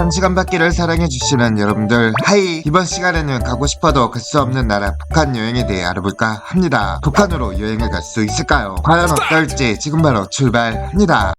장시간 받기를 사랑해주시는 여러분들 하이, 이번 시간에는 가고 싶어도 갈 수 없는 나라 북한 여행에 대해 알아볼까 합니다. 북한으로 여행을 갈 수 있을까요? 과연 어떨지 지금 바로 출발합니다.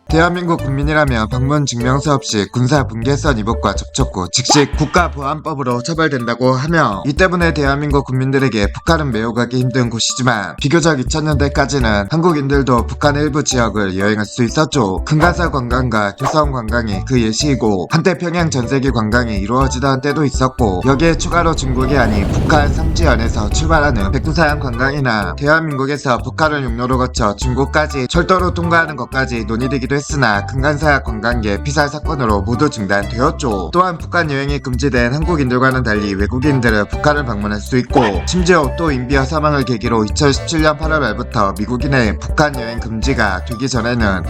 대한민국 국민이라면 방문 증명서 없이 군사 분계선 이북과 접촉 후 즉시 국가보안법으로 처벌된다고 하며, 이 때문에 대한민국 국민들에게 북한은 매우 가기 힘든 곳이지만 비교적 2000년대까지는 한국인들도 북한의 일부 지역을 여행할 수 있었죠. 금강산 관광과 교성 관광이 그 예시이고, 한때 평양 전세기 관광이 이루어지던 때도 있었고, 여기에 추가로 중국이 아닌 북한 삼지연에서 출발하는 백두산 관광이나 대한민국에서 북한을 육로로 거쳐 중국까지 철도로 통과하는 것까지 논의되기도 했으나 금강산 관광객 피살 사건으로 모두 중단되었죠. 또한 북한 여행이 금지된 한국인들과는 달리 외국인들은 북한을 방문할 수 있고, 심지어 또 인비어 사망을 계기로 2017년 8월 말부터 미국인의 북한 여행 금지가 되기 전에는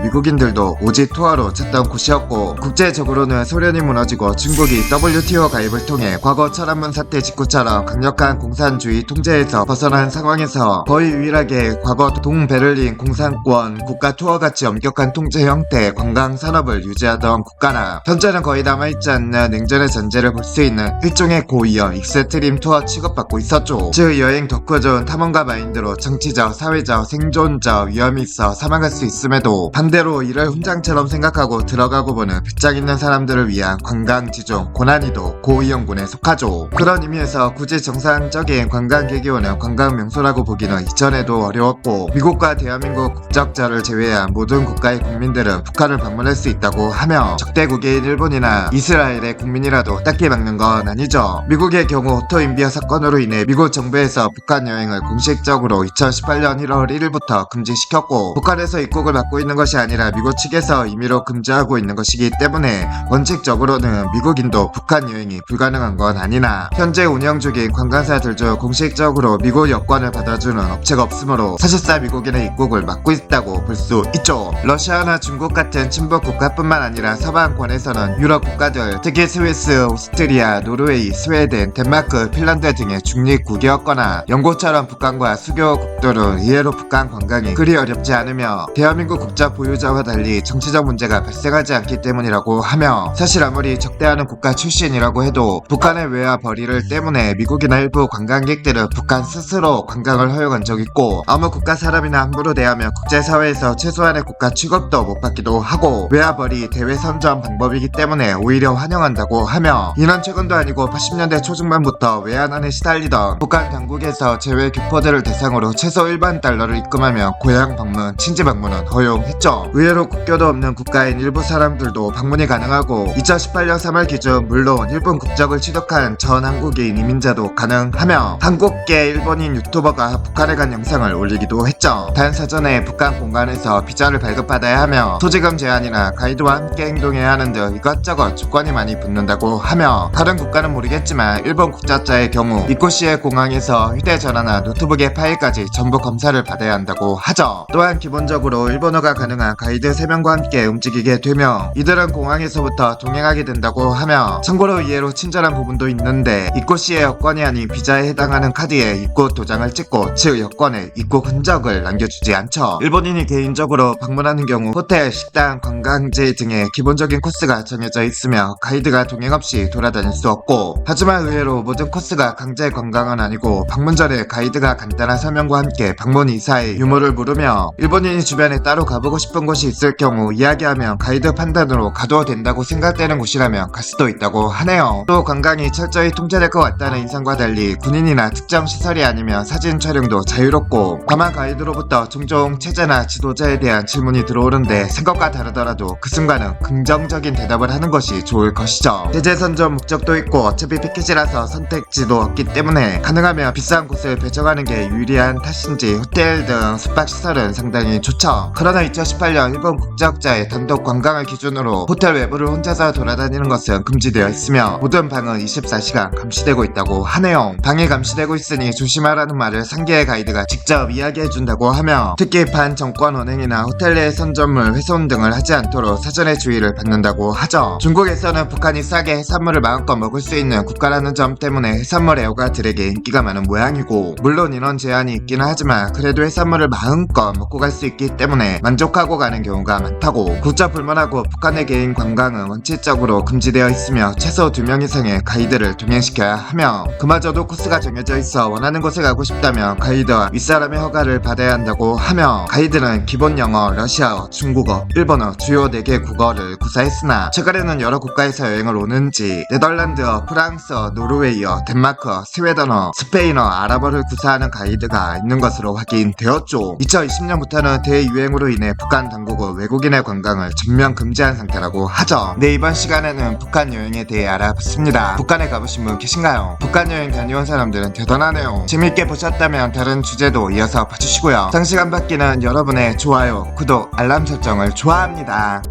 미국인들도 오지 투어로 찾던 곳이었고, 국제적으로는 소련이 무너지고 중국이 WTO 가입을 통해 과거 천안문 사태 직후처럼 강력한 공산주의 통제에서 벗어난 상황에서 거의 유일하게 과거 동베를린 공산권 국가 투어같이 엄격한 통제 형태의 관광 산업을 유지하던 국가나, 현재는 거의 남아있지 않는 냉전의 전제를 볼 수 있는 일종의 고위험 익스트림 투어 취급받고 있었죠. 즉 여행 덕후존 탐험가 마인드로 정치적, 사회적, 생존적 위험이 있어 사망할 수 있음에도 반대로 이를 훈장처럼 생각하고 들어가고 보는 배짱 있는 사람들을 위한 관광지중 고난이도 고위험군에 속하죠. 그런 의미에서 굳이 정상적인 관광객이 오는 관광명소라고 보기는 이전에도 어려웠고, 미국과 대한민국 국적자를 제외한 모든 국가의 국민들은 북한을 방문할 수 있다고 하며, 적대국인 일본이나 이스라엘의 국민이라도 딱히 막는 건 아니죠. 미국의 경우 오토인비어 사건으로 인해 미국 정부에서 북한 여행을 공식적으로 2018년 1월 1일부터 금지시켰고, 북한에서 입국을 막고 있는 것이 아니라 미국 측에서 임의로 금지하고 있는 것이기 때문에 원칙적으로는 미국인도 북한 여행이 불가능한 건 아니나, 현재 운영 중인 관광사들 중 공식적으로 미국 여권을 받아주는 업체가 없으므로 사실상 미국인의 입국을 막고 있다고 볼 수 있죠. 러시아나 중국 같은 친북 국가뿐만 아니라 서방권에서는 유럽 국가들, 특히 스위스, 오스트리아, 노르웨이, 스웨덴, 덴마크, 핀란드 등의 중립국이었거나 영국처럼 북한과 수교국들은 의외로 북한 관광이 그리 어렵지 않으며, 대한민국 국적 보유자와 달리 정치적 문제가 발생하지 않기 때문이라고 하며, 사실 아무리 적대하는 국가 출신이라고 해도 북한의 외화 벌이를 때문에 미국이나 일부 관광객들은 북한 스스로 관광을 허용한 적 있고, 아무 국가 사람이나 함부로 대하면 국제사회에서 최소한의 국가 취급도 못 받기도 하고, 외화 벌이 대외 선전 방법이기 때문에 오히려 환영한다고 하며, 이는 최근도 아니고 80년대 초중반부터 외환난에 시달리던 북한 당국에서 제외 교포들을 대상으로 최소 1만 달러를 입금하며 고향 방문, 친지 방문은 허용했죠. 의외로 국교도 없는 국가인 일부 사람들도 방문이 가능하고, 2018년 3월 기준 물론 일본 국적을 취득한 전 한국인 이민자도 가능하며, 한국계 일본인 유튜버가 북한에 간 영상을 올리기도 했죠. 단 사전에 북한 공간에서 비자를 발급받아야 하며, 소지금 제한이나 가이드와 함께 행동해야 하는 등 이것저것 조건이 많이 붙는다고 하며, 다른 국가는 모르겠지만 일본 국적자의 경우 입국 시에 공항에서 휴대전화나 노트북의 파일까지 전부 검사를 받아야 한다고 하죠. 또한 기본적으로 일본어가 가능한 가이드 3명과 함께 움직이게 되며, 이들은 공항에서부터 동행하게 된다고 하며, 참고로 이해로 친절한 부분도 있는데, 입국 시에 여권이 아닌 비자에 해당하는 카드에 입국 도장을 찍고, 즉 여권에 입국 흔적을 남겨주지 않죠. 일본인이 개인적으로 방문하는 경우 호텔, 식당, 관광지 등의 기본적인 코스가 정해져 있으며 가이드가 동행 없이 돌아다닐 수 없고, 하지만 의외로 모든 코스가 강제 관광은 아니고, 방문 전에 가이드가 간단한 설명과 함께 방문 이사의 유무를 물으며, 일본인이 주변에 따로 가보고 싶은 곳이 있을 경우 이야기하면 가이드 판단으로 가도 된다고 생각되는 곳이라면 갈 수도 있다고 하네요. 또 관광이 철저히 통제될 것 같다는 인상과 달리 군인이나 특정 시설이 아니면 사진 촬영도 자유롭고, 다만 가이드로부터 종종 체제나 지도자에 대한 질문이 들어오는데 생각과 다르더라도 그 순간은 긍정적인 대답을 하는 것이 좋을 것이죠. 제재 선전 목적도 있고 어차피 패키지라서 선택지도 없기 때문에 가능하면 비싼 곳을 배정하는 게 유리한 탓인지 호텔 등 숙박시설은 상당히 좋죠. 그러나 2018년 2018년 일본 국적자의 단독 관광을 기준으로 호텔 외부를 혼자서 돌아다니는 것은 금지되어 있으며 모든 방은 24시간 감시되고 있다고 하네요. 방이 감시되고 있으니 조심하라는 말을 상계의 가이드가 직접 이야기해준다고 하며 특히 반정권 언행이나 호텔 내 선전물 훼손 등을 하지 않도록 사전에 주의를 받는다고 하죠. 중국에서는 북한이 싸게 해산물을 마음껏 먹을 수 있는 국가라는 점 때문에 해산물 애호가들에게 인기가 많은 모양이고, 물론 인원 제한이 있기는 하지만 그래도 해산물을 마음껏 먹고 갈 수 있기 때문에 만족하고 가는 경우가 많다고. 국적 불문하고 북한 내 개인 관광은 원칙적으로 금지되어 있으며 최소 2명 이상의 가이드를 동행시켜야 하며, 그마저도 코스가 정해져 있어 원하는 곳에 가고 싶다면 가이드와 윗사람의 허가를 받아야 한다고 하며, 가이드는 기본 영어, 러시아어, 중국어, 일본어 주요 4개 국어를 구사했으나 최근에는 여러 국가에서 여행을 오는지 네덜란드어, 프랑스어, 노르웨이어, 덴마크어, 스웨덴어, 스페인어, 아랍어를 구사하는 가이드가 있는 것으로 확인되었죠. 2020년부터는 대유행으로 인해 북한 당국은 외국인의 관광을 전면 금지한 상태라고 하죠. 네, 이번 시간에는 북한 여행에 대해 알아봤습니다. 북한에 가보신 분 계신가요? 북한 여행 다녀온 사람들은 대단하네요. 재밌게 보셨다면 다른 주제도 이어서 봐주시고요. 장시간 받기는 여러분의 좋아요, 구독, 알람 설정을 좋아합니다.